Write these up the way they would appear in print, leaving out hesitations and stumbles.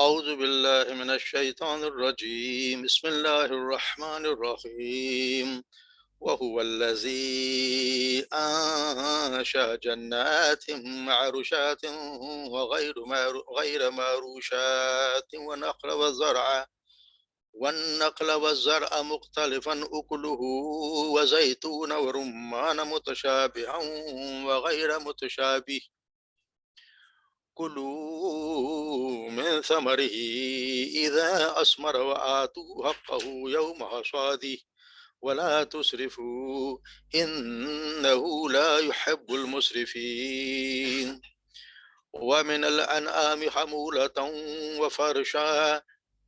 اعوذ باللہ من الشیطان الرجیم بسم اللہ الرحمن الرحیم وهو الذي أنشأ جنات معروشات غير معروشات والنخل والزرع مختلفا أكله وزيتون ورمان متشابها وغير متشابه كلوا من ثمره إذا أثمر وآتوا حقه يوم حصاده ولا تسرفوا إنه لا يحب المسرفين ومن الأنعام حمولة وفرشا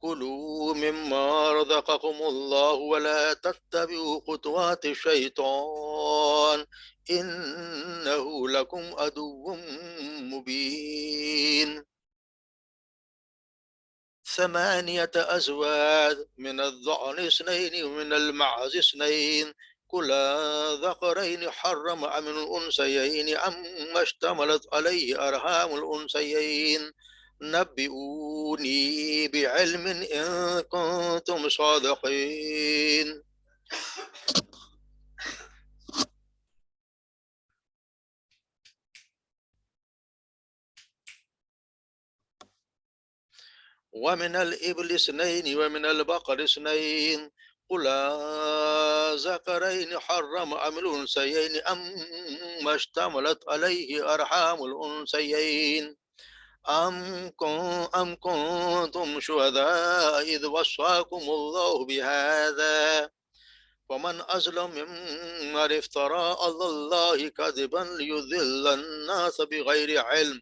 كلوا مما رزقكم الله ولا تتبعوا خطوات الشيطان إنه لكم عدو مبين 8 أزواج من الضأن 2 ومن المعز 2 كل ذكرين حرم أم الأنثيين أما اشتملت عليه أرحام الأنثيين نبئوني بعلم إن كنتم صادقين ومن الإبل 2 ومن البقر 2 قل ذكرين حرم أم الأنثيين أما اشتملت عليه أرحام الأنثيين أم كنتم شهداء إذ وصاكم الله بهذا ومن أظلم ممن افترى على الله كذبا ليضل الناس بغير علم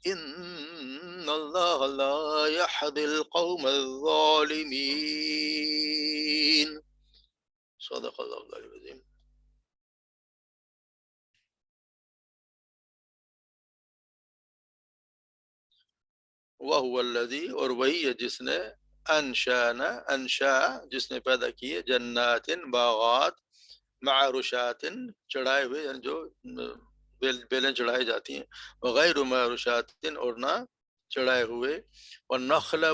إن الله لا يهدي القوم الظالمين صدق الله العظيم. وهو الذي اور وہی ہے جس نے انشا جس نے پیدا کیے جنات باغات معروشات چڑھائے ہوئے یعنی جو بیلیں چڑھائی جاتی ہیں وغیر معروشات اور نہ چڑھائے ہوئے والنخل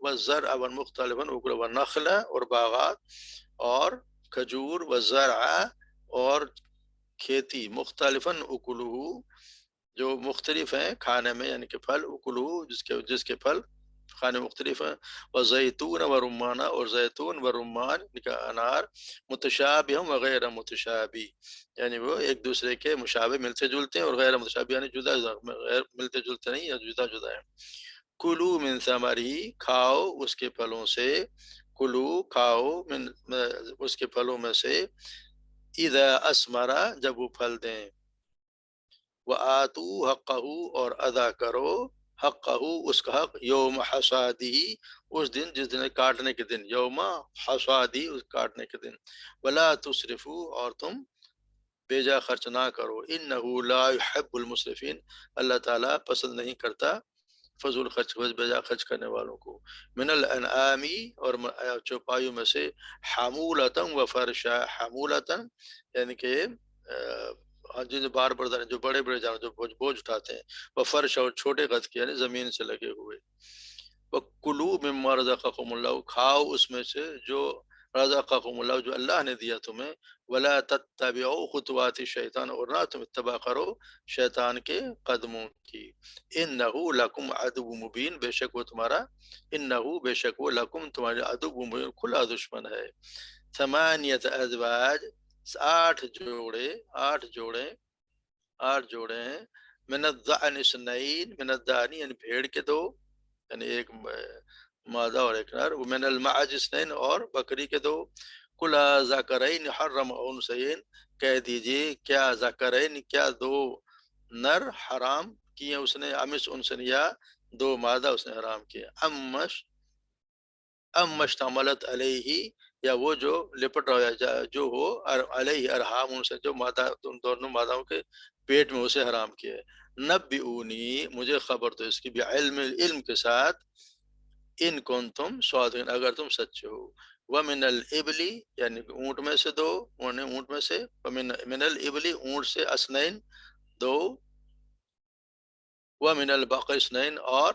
والزرع والمختلفا والنخل اور باغات اور کھجور والزرع اور کھیتی مختلفا اکلہ جو مختلف ہیں کھانے میں یعنی کہ پھل اکلو جس کے پھل کھانے مختلف ہیں وزیتون و رمان اور زیتون و رمان کا انار متشابہ و غیر متشابہ یعنی وہ ایک دوسرے کے مشابہ ملتے جلتے ہیں اور غیر متشابہ یعنی جدا غیر ملتے جلتے نہیں یا جدا جدا ہیں کلو من ثمرہ کھاؤ اس کے پھلوں سے کلو کھاؤ من اس کے پھلوں میں سے اذا اثمرا جب وہ پھل دیں وآتوا حقہ اور ادا کرو حقہ اس کا حق یوم حصادہ اس دن جس دن کاٹنے کے دن یوم حصادہ اس کاٹنے کے دن ولا تسرفوا اور تم بیجا خرچ نہ کرو انہ لا يحب المسرفین اللہ تعالیٰ پسند نہیں کرتا فضول خرچ بیجا خرچ کرنے والوں کو من الانعام اور چوپایوں میں سے حمولتا و فرشا حمولتا یعنی کہ جو بار بردار جو بڑے بڑے جانور جو بوجھ اٹھاتے ہیں وہ فرش اور چھوٹے قد کے یعنی زمین سے لگے ہوئے وَكُلُوا مِمَّا رَزَقَكُمُ اللَّهُ کھاؤ اس میں سے جو رزقکم اللہ جو اللہ نے دیا تمہیں ولا تتبعوا خطوات الشیطان اور نہ تم اتباع کرو شیطان کے قدموں کی انہ لکم عدو مبین بے شک وہ تمہارا انہ بے شک وہ لکم تمہارے عدو مبین کھلا دشمن ہے 8 ازواج 8 جوڑے ہیں من الضأن 2 من الضأن یعنی بھیڑ کے 2 یعنی ایک مادہ اور ایک نر ومن المعز 2 اور بکری کے 2 کل ذکرین حرم انثیین کہہ دیجئے کیا ذکرین کیا 2 نر حرام کیے اس نے امس انسن یا 2 مادہ اس نے حرام کیے اشتملت علیہ یا وہ جو لپٹ رہا جو ہو علیہ ارحام ان سے جو مادہ ان دونوں مادہوں کے پیٹ میں اسے حرام کیا ہے نبئونی مجھے خبر دو اس کی علم کے ساتھ ان کنتم صادقین اگر تم سچے ہو ومن الابل یعنی اونٹ میں سے 2 اونٹ میں سے من الابل اونٹ سے 2 ومن البقر 2 اور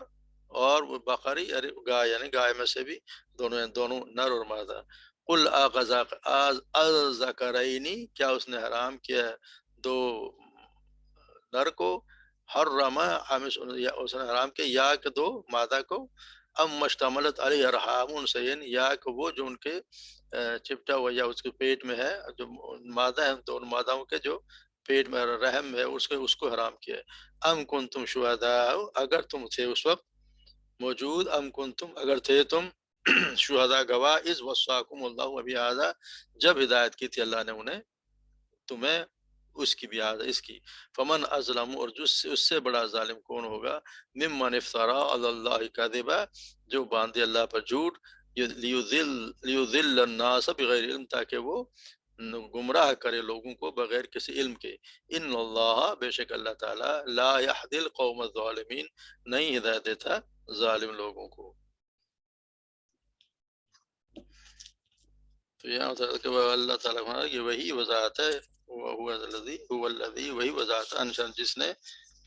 اور وہ بقری گائے یعنی گائے میں سے بھی دونوں نر اور مادہ. قل الذکرین کیا اس نے حرام کیا ہے دو نر کو، حرم اس نے حرام کیا یا کہ دو مادہ کو، ام مشتملت علیہ ارحام انثیین یا کہ وہ جو ان کے چپٹا ہوا یا اس کے پیٹ میں ہے، جو مادہ ہے دونوں ماداؤں کے جو پیٹ میں رحم ہے اس کو حرام کیا ہے. ام کنتم شہداء اگر تم تھے اس وقت موجود، ام کنتم اگر تھے تم شہداء گواہ، اذ وصاکم اللہ بہذا جب ہدایت کی تھی اللہ نے انہیں تمہیں اس کی بھی اس کی. فمن ازلم اور اس سے بڑا ظالم کون ہوگا، ممن افترا علی اللہ کذبا جو باندھے اللہ پر جھوٹ، لیضل الناس بغیر علم تاکہ وہ گمراہ کرے لوگوں کو بغیر کسی علم کے. ان اللہ بے شک اللہ تعالی لا یہدی القوم الظالمین نہیں ہدایت دیتا ظالم لوگوں کو. تو یہاں کہ اللہ تعالیٰ کہ وہی وضاحت ہے، وہی وضاحت انشان جس نے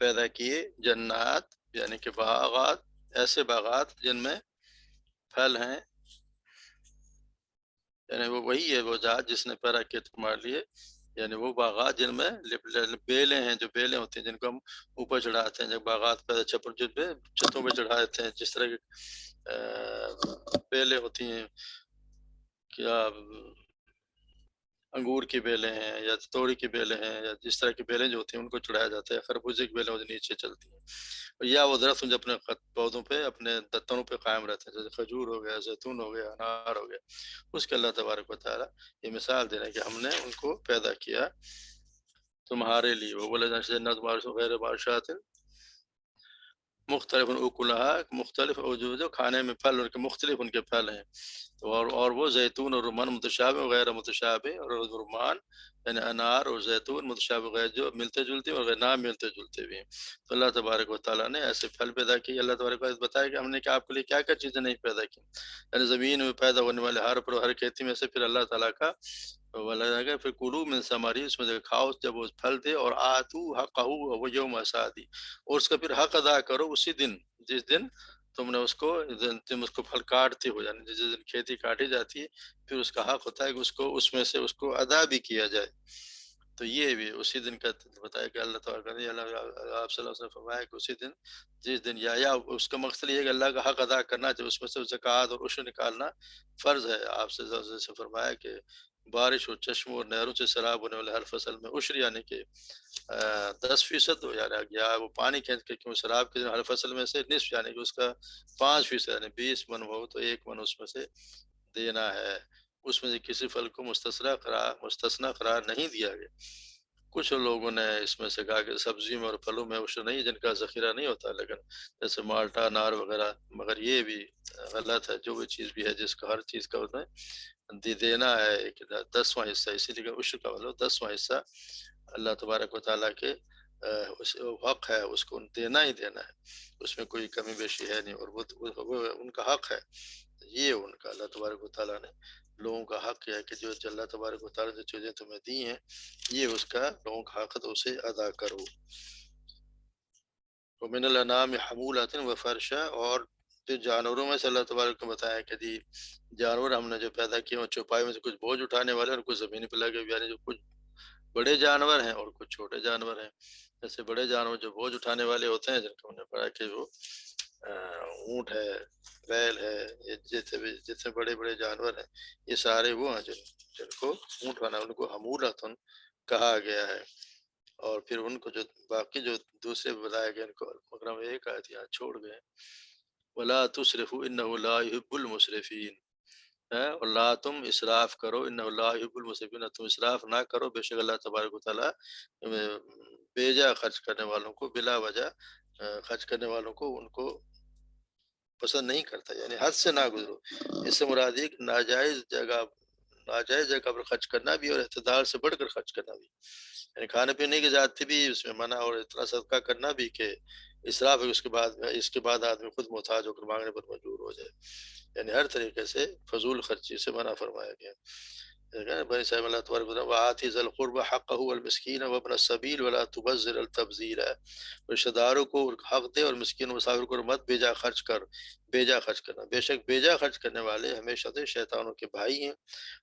پیدا کیے جنات یعنی کہ باغات، ایسے باغات جن میں پھل ہیں، یعنی وہ وہی ہے وہ ذات جس نے پیدا کیے تمہارے لیے، یعنی وہ باغات جن میں بیلیں ہیں، جو بیلیں ہوتی ہیں جن کو ہم اوپر چڑھاتے ہیں، جب باغات پیدا چھتوں پہ چڑھاتے ہیں، جس طرح کی بیلیں ہوتی ہیں، کیا انگور کی بیلیں ہیں یا توڑی کی بیلیں ہیں یا جس طرح کی بیلیں جو ہوتی ہیں ان کو چڑھایا جاتا ہے. خربوزے کی بیلیں جو نیچے چلتی ہیں، یا وہ درخت جو اپنے پودوں پہ اپنے دتنوں پہ قائم رہتے ہیں، جیسے کھجور ہو گیا، زیتون ہو گیا، انار ہو گیا. اس کے اللہ تبارک و تعالیٰ یہ مثال دے رہے ہیں کہ ہم نے ان کو پیدا کیا تمہارے لیے. وہ بولے جنت بارش غیر بارشات مختلف اکلہا مختلف جو کھانے میں پھل ان کے مختلف ان کے پھل ہیں. اور وہ زیتون اور رمان متشابہ غیر متشابہ، اور رمان یعنی انار اور زیتون متشابہ غیر جو ملتے جلتے اور غیر نہ ملتے جلتے بھی ہیں. تو اللہ تبارک و تعالیٰ نے ایسے پھل پیدا کیے. اللہ تبارک و تعالیٰ بتایا کہ ہم نے کہ آپ کے لیے کیا کیا چیزیں نہیں پیدا کی، یعنی زمین میں پیدا ہونے والے ہر کھیتی میں سے پھر اللہ تعالیٰ کا پھر کلو من ثمری اس میں سے کھاؤ جب وہ پھل دے، اور آتو حقہ وہ یوم حصادی اور اس کا پھر حق ادا کرو اسی دن جس دن تم نے اس کو پھل کاٹتے ہو، یعنی جس دن کھیتی کاٹی جاتی ہے پھر اس کا حق ہوتا ہے کہ اس میں سے اس کو ادا بھی کیا جائے. تو یہ بھی اسی دن کا بتایا کہ اللہ تعالیٰ آپ صلی اللہ علیہ وسلم نے فرمایا کہ اسی دن جس دن یا اس کا مقصد یہ ہے کہ اللہ کا حق ادا کرنا چاہیے، اس میں سے زکوٰۃ اور عشر نکالنا فرض ہے. آپ سے فرمایا کہ بارش اور چشموں اور نہروں سے سیراب ہونے والے ہر فصل میں عشر یعنی کہ 10% ہو جانا گیا، وہ پانی کے کیوں سیراب کے ہر فصل میں سے نصف یعنی کہ اس کا 5% یعنی 20 من ہو تو 1 من اس میں سے دینا ہے. اس میں سے کسی پھل کو مستثنا قرار نہیں دیا گیا. کچھ لوگوں نے اس میں سے کہا کہ سبزی میں اور پھلوں میں عشر نہیں جن کا ذخیرہ نہیں ہوتا، لیکن جیسے مالٹا انار وغیرہ، مگر یہ بھی غلط ہے. جو بھی چیز بھی ہے جس کا ہر چیز کا ہوتا ہے دینا ہے ایک 10واں حصہ، اسی لیے عشر کا مطلب 10واں حصہ اللہ تبارک و تعالیٰ کے حق ہے، اس کو دینا ہی دینا ہے، اس میں کوئی کمی بیشی ہے نہیں، اور وہ ان کا حق ہے. یہ ان کا اللہ تبارک و تعالیٰ نے لوگوں کا حق ہے کہ جو اللہ تبارک و تعالیٰ نے چیزیں تمہیں دی ہیں یہ اس کا لوگوں کا حق ہے تو اسے ادا کرو. ومن الانعام حمولۃ وفرشا، اور پھر جانوروں میں سے اللہ تبارک کو بتایا کہ جی جانور ہم نے جو پیدا کیے ہیں چوپائی میں سے کچھ بوجھ اٹھانے والے اور کچھ زمین پہ لگے ہوئے، یعنی جو کچھ بڑے جانور ہیں اور کچھ چھوٹے جانور ہیں. جیسے بڑے جانور جو بوجھ اٹھانے والے ہوتے ہیں جن کو ہم نے پڑھا کہ وہ اونٹ ہے، بیل ہے، یہ جتنے بڑے بڑے جانور ہیں یہ سارے وہ ہیں جن کو اونٹ بنا ان کو حمولۃ کہا گیا ہے. اور پھر ان کو جو باقی جو دوسرے بتایا گیا ان کو مگر ایک آیت یہاں چھوڑ گئے، ولا تسرفوا انه لا يحب المسرفین، اور لا تم اسراف کرو انه لا يحب المسرفین، تم اسراف نہ کرو بے شک اللہ تبارک و تعالیٰ بیجا خرچ کرنے والوں کو بلا وجہ خرچ کرنے والوں کو ان کو پسند نہیں کرتا، یعنی حد سے نہ گزرو. اس سے مراد یہ کہ ناجائز جگہ پر خرچ کرنا بھی اور اعتدال سے بڑھ کر خرچ کرنا بھی، یعنی کھانے پینے کی ذات بھی اس میں منع، اور اتنا صدقہ کرنا بھی کہ اسراف ہے اس کے بعد آدمی خود محتاج ہو کر مانگنے پر مجبور ہو جائے، یعنی ہر طریقے سے فضول خرچی سے منع فرمایا گیا. بنی صاحب اللہ تبارک و تعالیٰ وآتی ذی القربى حقہ والمسکین وابن السبیل ولا تبذر تبذیرا، رشتہ داروں کو حق دے اور مسکین و مسافر کو مت بیجا خرچ کر، بیجا خرچ کرنا، بے شک بیجا خرچ کرنے والے ہمیشہ سے شیطانوں کے بھائی ہیں،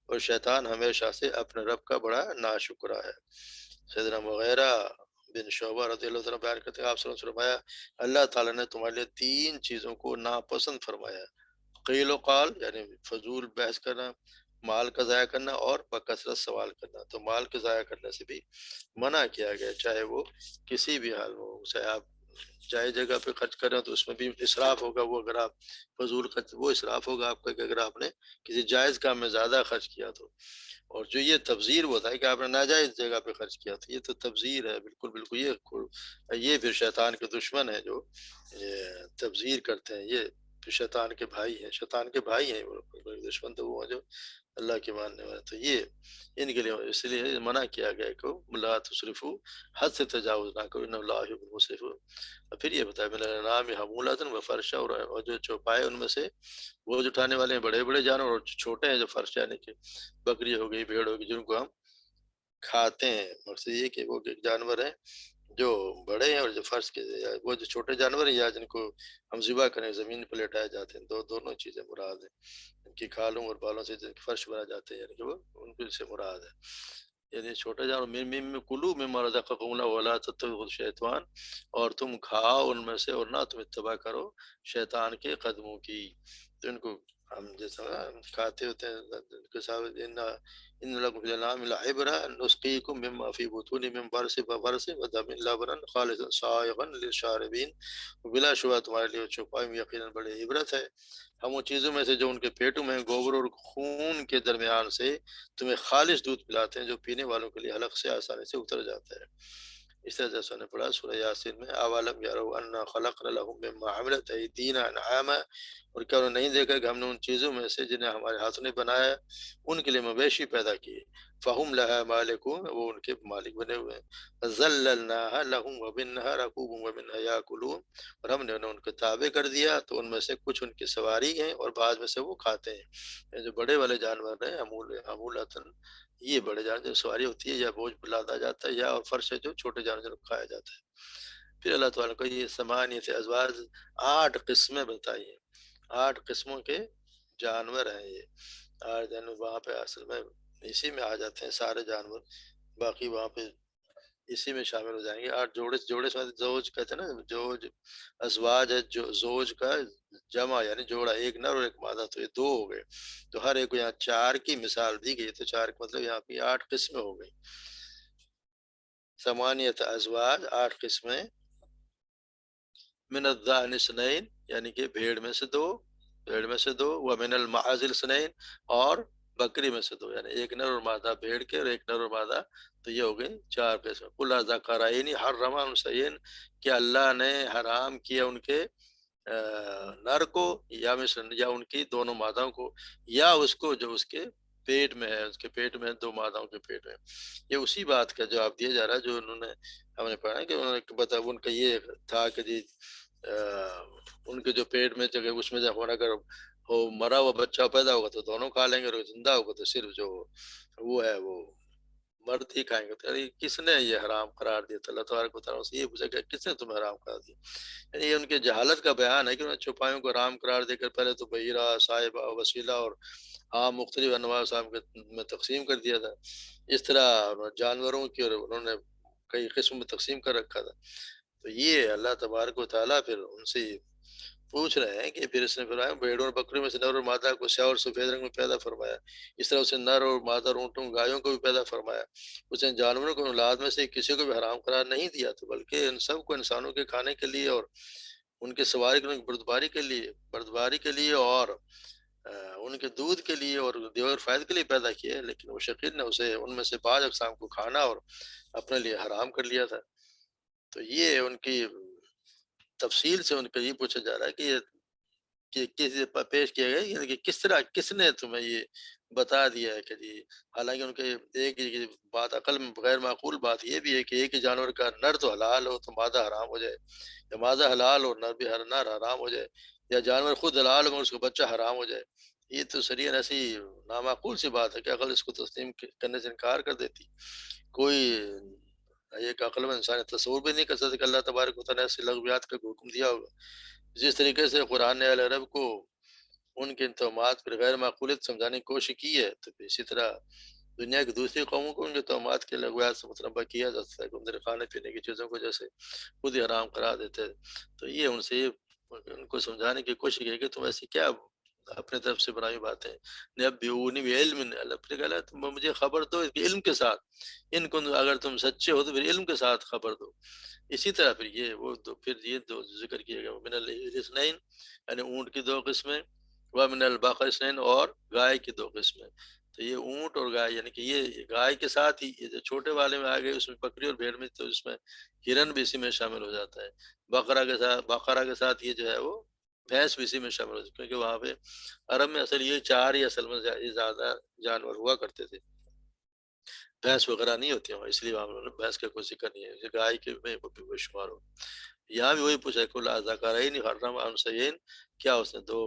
اور شیطان ہمیشہ سے اپنے رب کا بڑا ناشکرا ہے۔ سیدنا مغیرہ بن شعبہ رضی اللہ تعالیٰ بیان کرتے ہیں آپ صلی اللہ علیہ وسلم فرمایا اللہ تعالیٰ نے تمہارے لیے 3 چیزوں کو ناپسند فرمایا، قیل و قال یعنی فضول بحث کرنا، مال کا ضائع کرنا، اور بکثرت سوال کرنا۔ تو مال کے ضائع کرنے سے بھی منع کیا گیا، چاہے وہ کسی بھی حال میں ہو، چاہے آپ جائے جگہ پہ خرچ کر رہے ہیں تو اس میں بھی اسراف ہوگا، وہ اگر آپ فضول خرچ، وہ اسراف ہوگا آپ کا کہ اگر آپ نے کسی جائز کام میں زیادہ خرچ کیا تو۔ اور جو یہ تبذیر ہوتا ہے کہ آپ نے ناجائز جگہ پہ خرچ کیا تو یہ تو تبذیر ہے، بالکل بالکل یہ پھر شیطان کے دشمن ہیں جو تبذیر کرتے ہیں، یہ شیطان کے بھائی ہیں، شیطان کے بھائی ہیں، وہ دشمن تو وہ ہیں جو اللہ کے ماننے والے۔ تو یہ ان کے لیے اس لیے منع کیا گیا کہ لا تصرفو، حد سے تجاوز نہ کرو، ان اللہ یحب المسرفین۔ اور پھر یہ بتایا من الانعام حمولۃ و فرشا، اور جو چوپائے ان میں سے بوجھ اٹھانے والے ہیں بڑے بڑے جانور، اور چھوٹے ہیں جو فرش یعنی کہ بکری ہو گئی، بھیڑ ہو گئی، جن کو ہم کھاتے ہیں۔ مقصد یہ کہ وہ جانور ہیں جو بڑے ہیں، اور جو فرش کے وہ جو چھوٹے جانور ہیں یا جن کو ہم ذبح کریں زمین پہ لٹائے جاتے ہیں، دونوں چیزیں مراد ہیں، ان کی کھالوں اور بالوں سے جن کے فرش بنا جاتے ہیں، یعنی کہ وہ ان کو سے مراد ہے، یعنی چھوٹے جانور کلو مما رزقکم اللہ ولا تتبعوا الشیطان، اور تم کھاؤ ان میں سے اور نہ تم اتباع کرو شیطان کے قدموں کی۔ تو ان کو ہم جیسا کھاتے ہوتے ہیں، ان لکم فی الانعام لعبرۃ نسقیکم مما فی بطون من برث وفرث ودم لبنا خالصا سائغا للشاربین، بلا شبہ تمہارے لیے چھپائی میں یقیناً بڑی عبرت ہے ہم ان چیزوں میں سے جو ان کے پیٹوں میں گوبر اور خون کے درمیان سے تمہیں خالص دودھ پلاتے ہیں، جو پینے والوں کے لیے حلق سے آسانی سے اتر جاتا ہے۔ اس طرح جیسا نے پڑھا سورہ یاسین میں اولم یروا انا خلقنا لهم مما عملت ایدینا انعاما، اور کیا انہوں نے نہیں دیکھا کہ ہم نے ان چیزوں میں سے جنہیں ہمارے ہاتھوں نے بنایا ان کے لیے مویشی پیدا کیے، فہم لها مالکون، وہ ان کے مالک بنے ہوئے ہیں، ذللناها لهم ومنها ركوبهم ومنها یاکلون، اور ہم نے انہیں ان کے تابع کر دیا تو ان میں سے کچھ ان کی سواری ہیں اور بعض میں سے وہ کھاتے ہیں۔ یہ جو بڑے والے جانور ہیں حمولتاً، یہ بڑے جانور جو سواری ہوتی ہے یا بوجھ پر لادا جاتا ہے، یا اور فرش ہے جو چھوٹے جانور جو کھایا جاتا ہے۔ پھر اللہ تعالیٰ کو یہ ثمانیۃ ازواج، 8 قسمیں بتائی ہیں، 8 قسموں کے جانور ہیں یہ، 8 جانور وہاں پہ اصل میں اسی میں آ جاتے ہیں سارے جانور، باقی وہاں پہ اسی میں شامل ہو جائیں گے۔ 8 جوڑے، جوڑے سے زوج کہتے ہیں نا، زوج ازواج ہے، جو زوج کا جمع یعنی جوڑا، ایک نر اور ایک مادہ، تو یہ 2 ہو گئے، تو ہر ایک کو یہاں 4 کی مثال دی گئی، تو 4 کا مطلب یہاں پہ 8 قسمیں ہو گئی، ثمانیت ازواج 8 قسمیں، من الضأن اثنین یعنی کہ بھیڑ میں سے 2، بھیڑ میں سے 2، ومن المعز اثنین، اور بکری میں سے 2، یعنی ایک نر اور مادہ بھیڑ کے اور ایک نر اور مادہ، تو یہ ہو گئی 4 قسم۔ قل اذکرین حرم انثیین، کہ اللہ نے حرام کیا ان کے نر کو، یا یا ان کی دونوں ماداؤں کو، یا اس کو جو اس کے پیٹ میں ہے، اس کے پیٹ میں 2 ماداؤں کے پیٹ میں۔ یہ اسی بات کا جواب دیا جا رہا ہے جو انہوں نے، ہم نے پڑھا ہے کہ انہوں نے بتا ان کا یہ تھا کہ جی ان کے جو پیٹ میں جگہ اس میں جب اگر وہ مرا ہوا بچہ پیدا ہوگا تو دونوں کھا لیں گے، اور زندہ ہوگا تو صرف جو وہ ہے وہ مرد ہی کھائیں گے۔ تو یعنی کس نے یہ حرام قرار دیا؟ تو اللہ تبارک و تعالیٰ سے یہ پوچھا کہ کس نے تمہیں حرام قرار دیا؟ یعنی یہ ان کے جہالت کا بیان ہے کہ انہوں نے چھپائیوں کو حرام قرار دے کر پہلے تو بحیرہ، صاحبہ، وسیلہ اور عام مختلف انواع صاحب میں تقسیم کر دیا تھا، اس طرح جانوروں کی اور انہوں نے کئی قسم میں تقسیم کر رکھا تھا۔ تو یہ اللہ تبارک و تعالیٰ پھر ان سے پوچھ رہے ہیں کہ پھر اس نے فرمایا بھیڑوں اور بکریوں میں سے نر اور مادہ کو سیاہ اور سفید رنگ میں پیدا فرمایا، اس طرح اسے نر اور مادہ اونٹوں گایوں کو بھی پیدا فرمایا، اس نے جانوروں کو اولاد میں سے کسی کو بھی حرام قرار نہیں دیا، تو بلکہ ان سب کو انسانوں کے کھانے کے لیے اور ان کے سواری کے بردباری کے لیے اور ان کے دودھ کے لیے اور دیگر فائدے کے لیے پیدا کیا ہے، لیکن وہ شقیر نے اسے ان میں سے بعض اقسام کو کھانا اور اپنے لیے حرام کر لیا تھا۔ تو یہ ان کی تفصیل سے ان کا یہ پوچھا جا رہا ہے کہ یہ کہ کس پیش کیا گیا، یعنی کہ کس طرح کس نے تمہیں یہ بتا دیا ہے کہ جی، حالانکہ ان کے ایک ہی بات عقل میں غیر معقول بات یہ بھی ہے کہ ایک ہی جانور کا نر تو حلال ہو تو مادہ حرام ہو جائے، یا مادہ حلال اور نر بھی نر حرام ہو جائے، یا جانور خود حلال ہو مگر اس کا بچہ حرام ہو جائے، یہ تو شریعت ایسی نامعقول سی بات ہے کہ عقل اس کو تسلیم کرنے سے انکار کر دیتی. کوئی ایک عقل مند انسان تصور بھی نہیں کر سکتا کہ اللہ تبارک و تعالیٰ نے ایسی لغویات کا حکم دیا ہوگا. جس طریقے سے قرآن نے اہل عرب کو ان کے ان توہمات پر غیر معقولیت سمجھانے کی کوشش کی ہے، تو اسی طرح دنیا کی دوسری قوموں کو ان کے توہمات کے لغویات سے متنبع کیا جا سکتا ہے کہ ان کھانے پینے کی چیزوں کو جیسے خود ہی حرام قرار دیتے ہیں. تو یہ ان سے ان کو سمجھانے کی کوشش کی کہ تم ایسی کیا اپنے طرف سے بنائی باتیں. نبئونی بعلم، اللہ پھر کہا تم مجھے خبر دو اس کے علم کے ساتھ، ان کو اگر تم سچے ہو تو پھر علم کے ساتھ خبر دو. اسی طرح پھر یہ وہ دو پھر یہ دو ذکر کیے گئے من الاثنین یعنی اونٹ کی دو قسمیں، ومن البقر اثنین اور گائے کی دو قسمیں. تو یہ اونٹ اور گائے یعنی کہ یہ گائے کے ساتھ ہی یہ جو چھوٹے والے میں آ گئے اس میں بکری اور بھیڑ میں، تو اس میں ہرن بھی اسی میں شامل ہو جاتا ہے. بقرہ کے ساتھ یہ جو ہے وہ بھینس بھی اسی میں شامل ہو جاتی ہے، کیونکہ وہاں پہ عرب میں اصل یہ چار ہی اصل میں زیادہ جانور ہوا کرتے تھے، بھینس وغیرہ نہیں ہوتی وہاں، اس لیے وہاں بھینس کا کوئی ذکر نہیں ہے. گائے کے میں وہ شمار ہو. یہاں بھی وہی پوچھا کل ذکرین حرم انثیین، کیا اس نے دو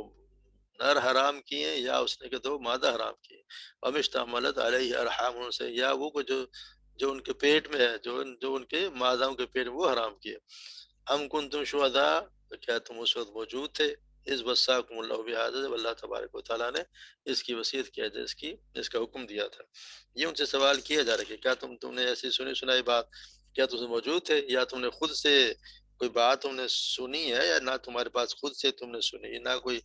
نر حرام کیے یا اس نے کہ دو مادہ حرام کیے. ومشتملت علیہ ارحام سے، یا وہ کو جو ان کے پیٹ میں ہے، جو ان کے ماداؤں کے پیٹ میں وہ حرام کیے. ام کنتم شہداء، تو کیا تم اس وقت موجود تھے، اس وصاکم اللہ بہذا، جب اللہ تبارک و تعالیٰ نے اس کی وصیت کیا تھا، اس کا حکم دیا تھا. یہ ان سے سوال کیا جا رہا ہے کہ کیا تم نے ایسی سنی سنائی بات، کیا تم موجود تھے یا تم نے خود سے کوئی بات تم نے سنی ہے، یا نہ تمہارے پاس خود سے تم نے سنی، نہ کوئی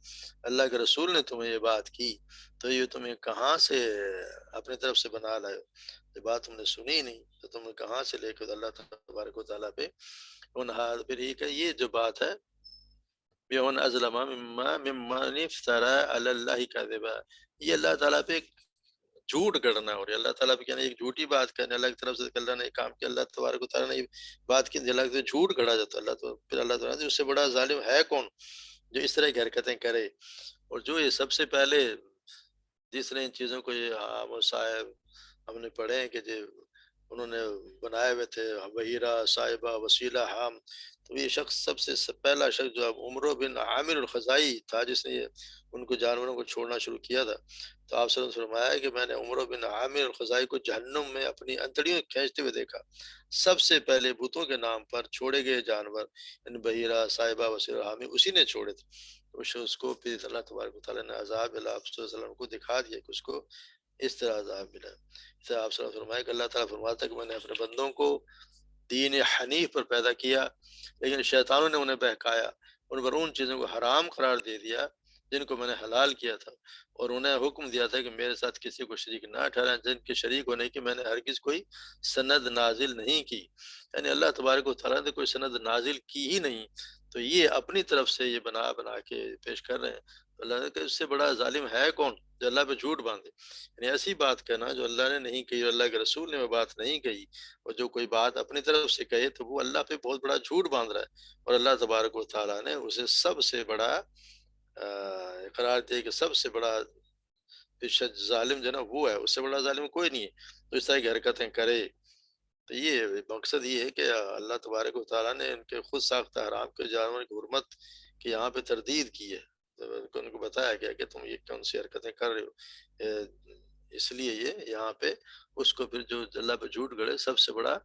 اللہ کے رسول نے تمہیں یہ بات کی، تو یہ تمہیں کہاں سے اپنی طرف سے بنا لائے، یہ بات تم نے سنی نہیں تو تم نے کہاں سے لے کے اللہ تبارک و تعالیٰ پہ پھر یہ جو بات ہے بیون ازلم ممن افترى علی اللہ کذبا، یہ اللہ تعالیٰ پہ جھوٹ گڑنا ہو رہی ہے، اللہ تعالیٰ پہ کہنا ایک جھوٹی بات کرنے، اللہ کی طرف سے اللہ نے کام کیا، اللہ تبارک و تعالیٰ نے یہ بات کی، اللہ سے جھوٹ گڑا جاتا ہے. پھر اللہ تعالیٰ اس سے بڑا ظالم ہے کون جو اس طرح کی حرکتیں کرے. اور جو یہ سب سے پہلے جس نے ان چیزوں کو یہ صاحب ہم نے پڑھے ہیں کہ جو انہوں نے بنائے ہوئے تھے بحیرہ صاحبہ وسیلہ حام، تو یہ شخص سب سے پہلا شخص جو اب عمرو بن عامر الخزائی تھا جس نے ان کو جانوروں کو چھوڑنا شروع کیا تھا. تو آپ صلی اللہ علیہ وسلم فرمایا کہ میں نے عمرو بن عامر الخزائی کو جہنم میں اپنی انتڑیوں کھینچتے ہوئے دیکھا. سب سے پہلے بتوں کے نام پر چھوڑے گئے جانور یعنی بحیرہ صاحبہ وسیلہ حامی اسی نے چھوڑے تھے. اس کو پھر اللہ تبارک و تعالیٰ نے عذاب اللہ آپ صلی اللہ علیہ وسلم کو دکھا دیا کہ اس کو اس طرح عذاب ملا. اس طرح آپ صلی اللہ علیہ وسلم فرمایا کہ اللہ تعالیٰ فرماتا ہے کہ میں نے اپنے بندوں کو دین حنیف پر پیدا کیا، لیکن شیطانوں نے انہیں بہکایا، ان پر ان چیزوں کو حرام قرار دے دیا جن کو میں نے حلال کیا تھا، اور انہیں حکم دیا تھا کہ میرے ساتھ کسی کو شریک نہ ٹھہرائیں، جن کے شریک ہونے کی میں نے ہرگز کوئی سند نازل نہیں کی. یعنی اللہ تبارک و تعالیٰ نے کوئی سند نازل کی ہی نہیں، تو یہ اپنی طرف سے یہ بنا کے پیش کر رہے ہیں. تو اللہ نے کہا اس سے بڑا ظالم ہے کون جو اللہ پہ جھوٹ باندھے. یعنی ایسی بات کہنا جو اللہ نے نہیں کہی اور اللہ کے رسول نے وہ بات نہیں کہی، اور جو کوئی بات اپنی طرف سے کہے تو وہ اللہ پہ بہت بڑا جھوٹ باندھ رہا ہے. اور اللہ تبارک و تعالیٰ نے اسے سب سے بڑا قرار دیا کہ سب سے بڑا ظالم جو نا وہ ہے، اس سے بڑا ظالم کوئی نہیں ہے تو اس طرح کی حرکتیں کرے. تو یہ مقصد یہ ہے کہ اللہ تبارک و تعالیٰ نے ان کے خود ساختہ حرام کے جانوروں کی حرمت کی یہاں پہ تردید کی ہے. تو ان کو بتایا گیا کہ تم یہ کون سی حرکتیں کر رہے ہو، اس لیے یہ یہاں پہ اس کو پھر جو اللہ پہ جھوٹ گڑے سب سے بڑا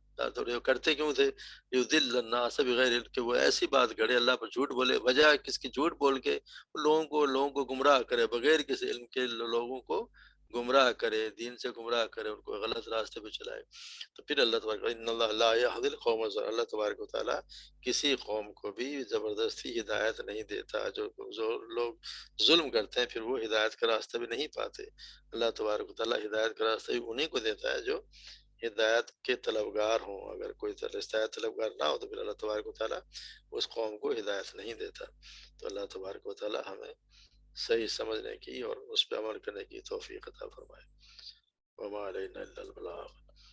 کرتے کیوں تھے یضل الناس بغیر علم، کہ وہ ایسی بات گڑے اللہ پر جھوٹ بولے، وجہ کس کی جھوٹ بول کے لوگوں کو گمراہ کرے، بغیر کسی علم کے لوگوں کو گمراہ کرے، دین سے گمراہ کرے، ان کو غلط راستے پہ چلائے. تو پھر اللہ تبارک ان اللہ لا یہدی القوم الظالمین، اللہ تبارک و تعالیٰ کسی قوم کو بھی زبردستی ہدایت نہیں دیتا. جو لوگ ظلم کرتے ہیں پھر وہ ہدایت کا راستہ بھی نہیں پاتے. اللہ تبارک و تعالیٰ ہدایت کا راستہ بھی انہیں کو دیتا ہے جو ہدایت کے طلبگار ہوں. اگر کوئی ہدایت طلبگار نہ ہو تو پھر اللہ تبارک و تعالیٰ اس قوم کو ہدایت نہیں دیتا. تو اللہ تبارک و تعالیٰ ہمیں صحیح سمجھنے کی اور اس پہ عمل کرنے کی توفیق عطا فرمائے. وما علینا الا البلاغ.